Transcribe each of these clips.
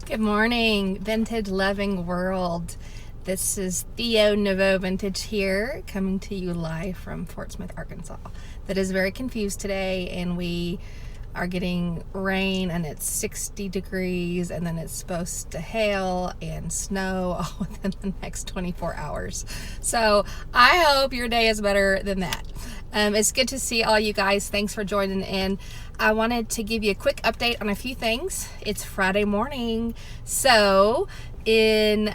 Good morning, vintage loving world. This is Theo Nouveau Vintage here, coming to you live from Fort Smith, Arkansas. That is very confused today, and we are getting rain, and it's 60 degrees, and then it's supposed to hail and snow all within the next 24 hours. So I hope your day is better than that. It's good to see all you guys. Thanks for joining in. I wanted to give you a quick update on a few things. It's Friday morning, so in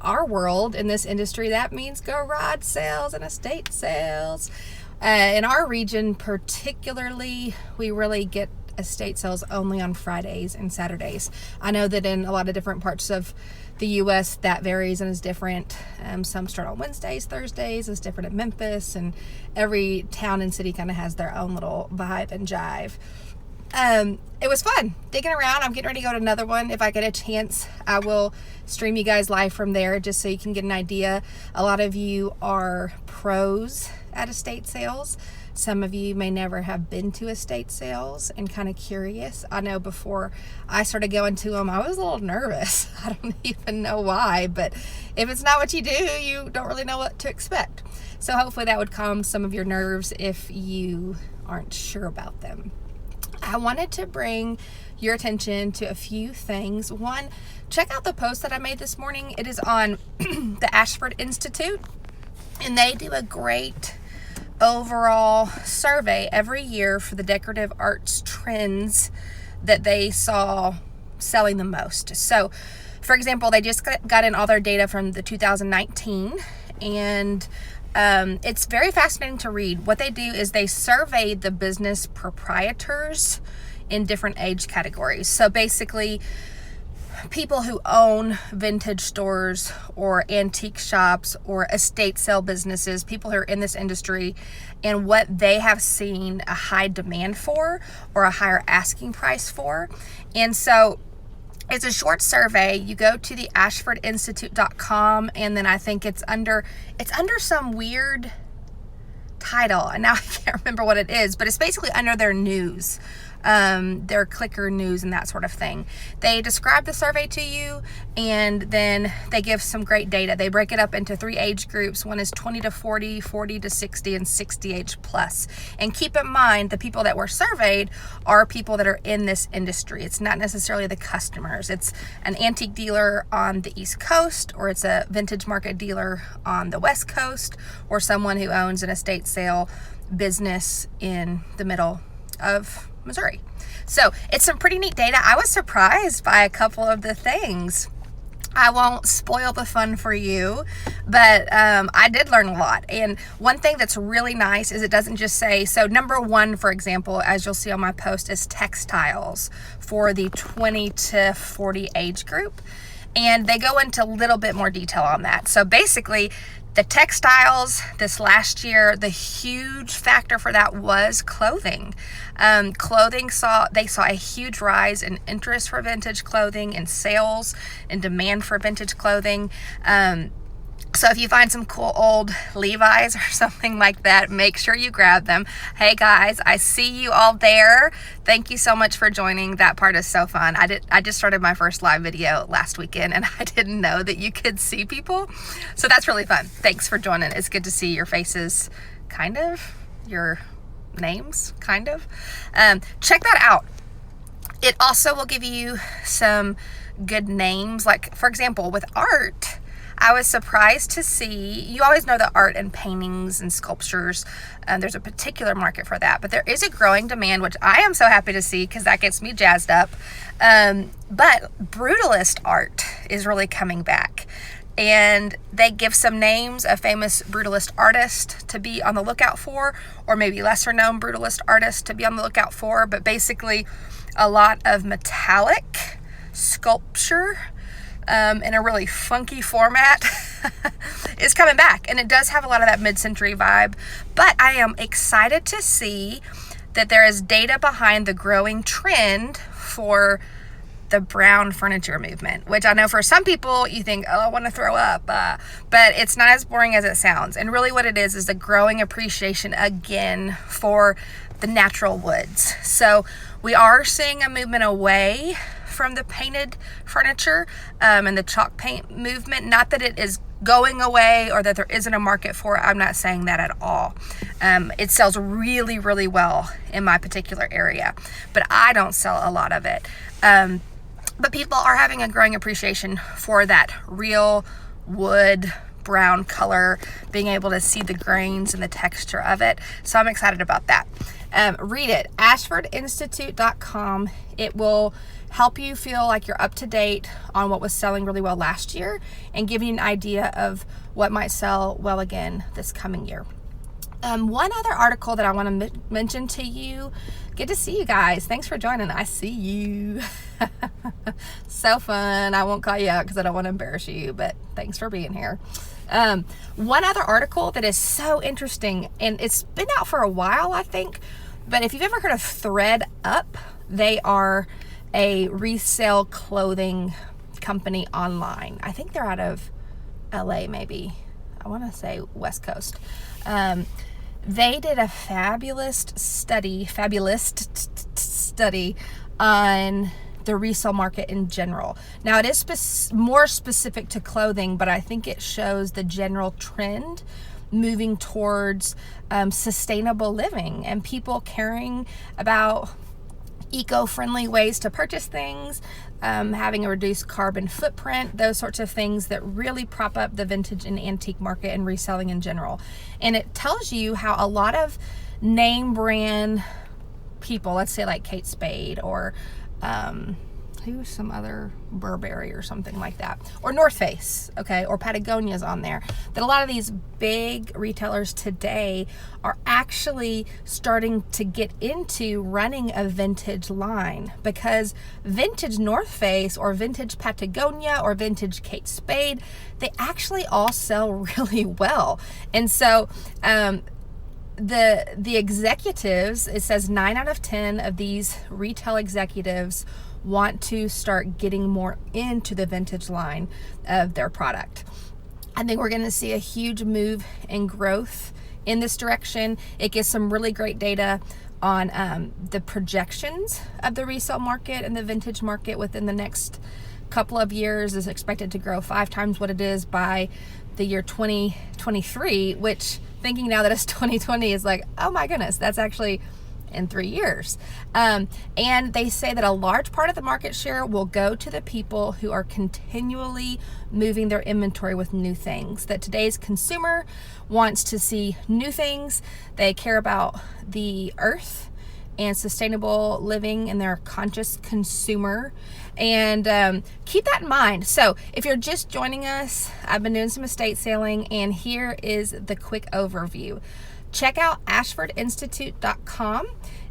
our world, in this industry, that means garage sales and estate sales. In our region particularly, we really get estate sales only on Fridays and Saturdays. I know that in a lot of different parts of the U.S. that varies and is different. Some start on Wednesdays, Thursdays. It's different at Memphis, and every town and city kind of has their own little vibe and jive. It was fun digging around. I'm getting ready to go to another one. If I get a chance, I will stream you guys live from there just so you can get an idea. A lot of you are pros at estate sales. Some of you may never have been to estate sales and kind of curious. I know before I started going to them, I was a little nervous. I don't even know why, but if it's not what you do, you don't really know what to expect. So hopefully that would calm some of your nerves if you aren't sure about them. I wanted to bring your attention to a few things. One, check out the post that I made this morning. It is on the Asheford Institute, and they do a great overall survey every year for the decorative arts trends that they saw selling the most. So, for example, they just got in all their data from the 2019, and it's very fascinating to read. What they do is they surveyed the business proprietors in different age categories. So basically, people who own vintage stores or antique shops or estate sale businesses, people who are in this industry, and what they have seen a high demand for or a higher asking price for. And so it's a short survey. You go to the ashfordinstitute.com, and then I think it's under some weird title, and now I can't remember what it is, but it's basically under their news, their clicker news and that sort of thing. They describe the survey to you, and then they give some great data. They break it up into 3 age groups. One is 20 to 40, 40 to 60, and 60 age plus. And keep in mind, the people that were surveyed are people that are in this industry. It's not necessarily the customers. It's an antique dealer on the East Coast, or it's a vintage market dealer on the West Coast, or someone who owns an estate sale business in the middle of Missouri. So it's some pretty neat data. I was surprised by a couple of the things. I won't spoil the fun for you, but I did learn a lot. And one thing that's really nice is it doesn't just say, so number one, for example, as you'll see on my post, is textiles for the 20 to 40 age group. And they go into a little bit more detail on that. So basically, the textiles this last year, the huge factor for that was clothing. They saw a huge rise in interest for vintage clothing and sales and demand for vintage clothing. So if you find some cool old Levi's or something like that, make sure you grab them. Hey guys, I see you all there. Thank you so much for joining. That part is so fun. I just started my first live video last weekend, and I didn't know that you could see people. So that's really fun. Thanks for joining. It's good to see your faces, kind of, your names, kind of. Check that out. It also will give you some good names. Like, for example, with art, I was surprised to see, you always know that art and paintings and sculptures, there's a particular market for that, but there is a growing demand, which I am so happy to see because that gets me jazzed up. But brutalist art is really coming back, and they give some names of famous brutalist artists to be on the lookout for, or maybe lesser known brutalist artists to be on the lookout for. But basically, a lot of metallic sculpture in a really funky format is coming back, and it does have a lot of that mid-century vibe. But I am excited to see that there is data behind the growing trend for the brown furniture movement, which I know for some people you think, oh, I want to throw up, but it's not as boring as it sounds. And really what it is a growing appreciation again for the natural woods. So we are seeing a movement away from the painted furniture and the chalk paint movement. Not that it is going away or that there isn't a market for it. I'm not saying that at all. It sells really, really well in my particular area, but I don't sell a lot of it. But people are having a growing appreciation for that real wood brown color, being able to see the grains and the texture of it. So I'm excited about that. Read it, ashfordinstitute.com. It will help you feel like you're up to date on what was selling really well last year and give you an idea of what might sell well again this coming year. One other article that I want to mention to you. Good to see you guys. Thanks for joining. I see you. So fun. I won't call you out because I don't want to embarrass you, but thanks for being here. One other article that is so interesting, and it's been out for a while, I think, but if you've ever heard of Thread Up, they are a resale clothing company online. I think they're out of LA, maybe. I want to say West Coast. They did a fabulous study on the resale market in general. Now, it is more specific to clothing, but I think it shows the general trend moving towards sustainable living and people caring about eco-friendly ways to purchase things, having a reduced carbon footprint, those sorts of things that really prop up the vintage and antique market and reselling in general. And it tells you how a lot of name brand people, let's say like Kate Spade or who's some other Burberry or something like that, or North Face, okay, or Patagonia's on there, that a lot of these big retailers today are actually starting to get into running a vintage line, because vintage North Face or vintage Patagonia or vintage Kate Spade, they actually all sell really well. And so the executives, it says 9 out of 10 of these retail executives want to start getting more into the vintage line of their product. I think we're going to see a huge move in growth in this direction. It gives some really great data on the projections of the resale market and the vintage market within the next couple of years is expected to grow 5 times what it is by the year 2023, which, thinking now that it's 2020, is like, oh my goodness, that's actually in 3 years. And they say that a large part of the market share will go to the people who are continually moving their inventory with new things. That today's consumer wants to see new things. They care about the earth and sustainable living, and they're a conscious consumer. And keep that in mind. So if you're just joining us, I've been doing some estate sailing, and here is the quick overview. Check out ashfordinstitute.com.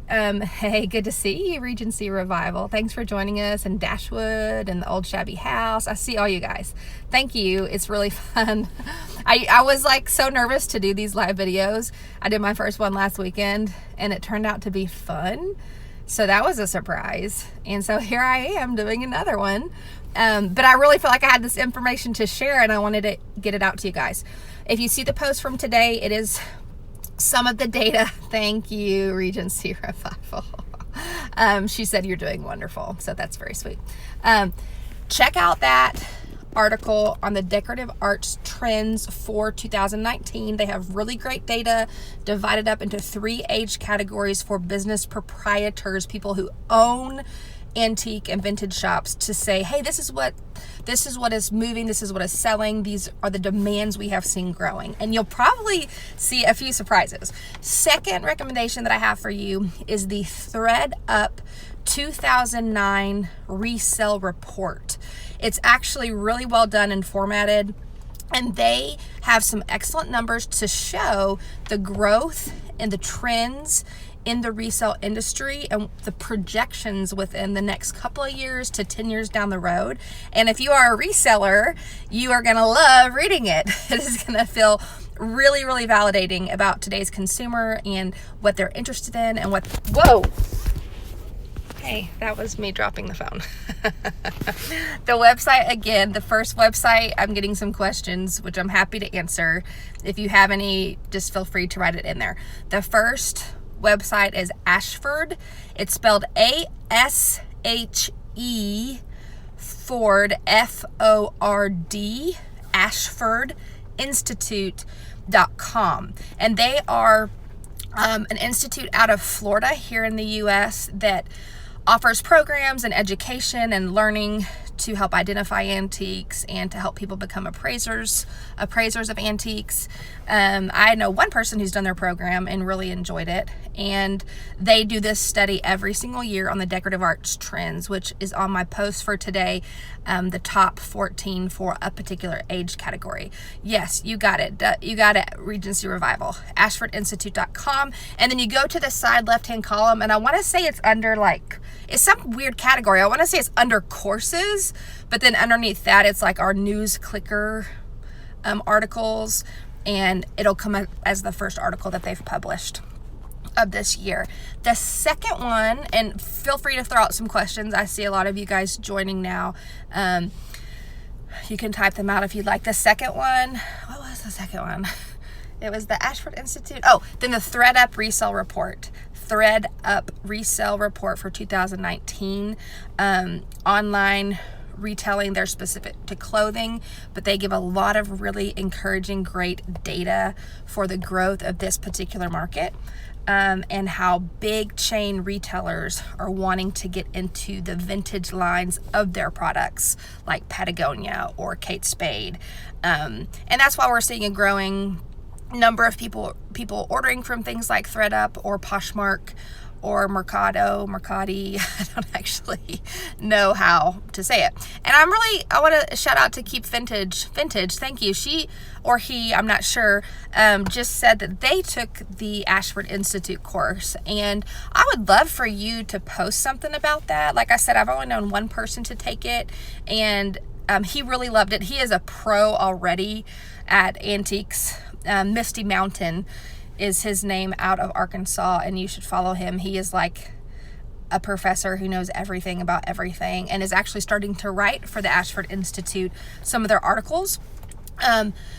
Hey, good to see you, Regency Revival. Thanks for joining us, and Dashwood and the Old Shabby House. I see all you guys. Thank you. It's really fun. I was like so nervous to do these live videos. I did my first one last weekend, and it turned out to be fun. So that was a surprise. And so here I am doing another one. But I really feel like I had this information to share, and I wanted to get it out to you guys. If you see the post from today, it is some of the data. Thank you, Regency Revival. She said you're doing wonderful, so that's very sweet. Check out that article on the decorative arts trends for 2019. They have really great data divided up into 3 age categories for business proprietors, people who own antique and vintage shops, to say, hey, this is what is moving, this is what is selling, these are the demands we have seen growing. And you'll probably see a few surprises. Second recommendation that I have for you is the Thread Up 2009 resale report. It's actually really well done and formatted, and they have some excellent numbers to show the growth and the trends in the resale industry and the projections within the next couple of years to 10 years down the road. And if you are a reseller, you are going to love reading it. It is going to feel really, really validating about today's consumer and what they're interested in and what, whoa. Hey, that was me dropping the phone. The website, again, the first website, I'm getting some questions, which I'm happy to answer. If you have any, just feel free to write it in there. The first website is Asheford. It's spelled Asheford. Ford, F-O-R-D, Asheford Institute.com. And they are an institute out of Florida here in the U.S. that offers programs and education and learning to help identify antiques and to help people become appraisers of antiques. I know one person who's done their program and really enjoyed it, and they do this study every single year on the decorative arts trends, which is on my post for today, the top 14 for a particular age category. Yes, you got it. You got it, Regency Revival, AshfordInstitute.com, and then you go to the side left-hand column, and I want to say it's under it's some weird category. I want to say it's under courses, but then underneath that, it's like our news clicker articles, and it'll come up as the first article that they've published of this year. The second one, and feel free to throw out some questions. I see a lot of you guys joining now. You can type them out if you'd like. The second one, what was the second one? It was the Ashford Institute. Oh, then the ThredUp Resale Report. ThredUp Resale Report for 2019. Online retailing, they're specific to clothing, but they give a lot of really encouraging, great data for the growth of this particular market, and how big chain retailers are wanting to get into the vintage lines of their products, like Patagonia or Kate Spade. And that's why we're seeing a growing number of people ordering from things like ThredUp or Poshmark or Mercati. I don't actually know how to say it. And I want to shout out to Keep Vintage. Thank you. She or he, I'm not sure, just said that they took the Ashford Institute course. And I would love for you to post something about that. Like I said, I've only known one person to take it, and he really loved it. He is a pro already at antiques. Misty Mountain is his name, out of Arkansas, and you should follow him. He is like a professor who knows everything about everything and is actually starting to write for the Ashford Institute some of their articles.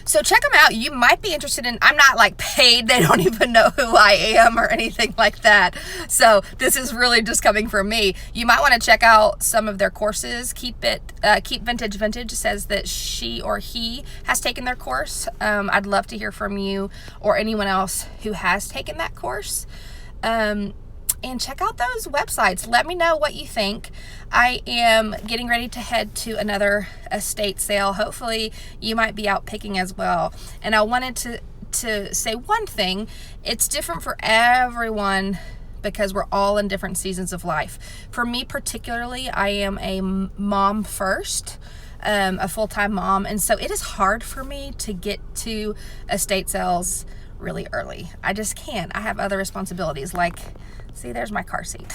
So check them out. You might be interested in, I'm not like paid. They don't even know who I am or anything like that. So this is really just coming from me. You might want to check out some of their courses. Keep Vintage says that she or he has taken their course. I'd love to hear from you or anyone else who has taken that course. And check out those websites. Let me know what you think. I am getting ready to head to another estate sale. Hopefully you might be out picking as well. And I wanted to say one thing. It's different for everyone because we're all in different seasons of life. For me particularly, I am a mom first, a full-time mom. And so it is hard for me to get to estate sales really early. I just can't. I have other responsibilities, like, see, there's my car seat.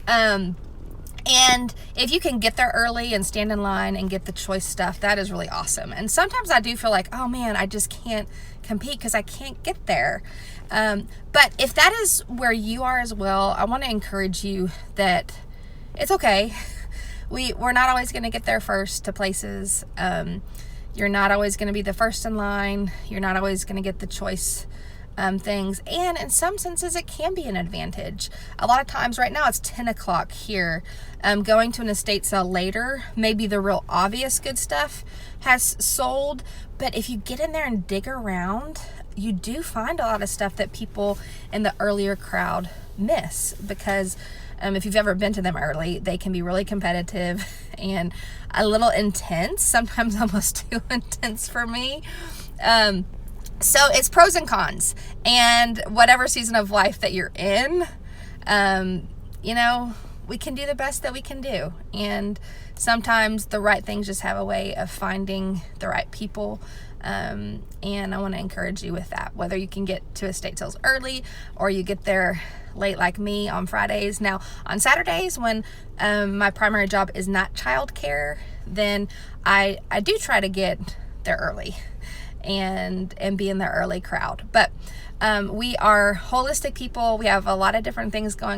And if you can get there early and stand in line and get the choice stuff, that is really awesome. And sometimes I do feel like, oh man, I just can't compete because I can't get there. But if that is where you are as well, I want to encourage you that it's okay. We're not always going to get there first to places. You're not always going to be the first in line. You're not always going to get the choice things. And in some senses, it can be an advantage. A lot of times right now it's 10 o'clock here. Going to an estate sale later, maybe the real obvious good stuff has sold. But if you get in there and dig around, you do find a lot of stuff that people in the earlier crowd miss, because if you've ever been to them early, they can be really competitive and a little intense, sometimes almost too intense for me. So it's pros and cons, and whatever season of life that you're in, we can do the best that we can do. And sometimes the right things just have a way of finding the right people. And I want to encourage you with that, whether you can get to estate sales early or you get there late like me on Fridays. Now on Saturdays, when my primary job is not childcare, then I do try to get there early and be in the early crowd. But we are holistic people. We have a lot of different things going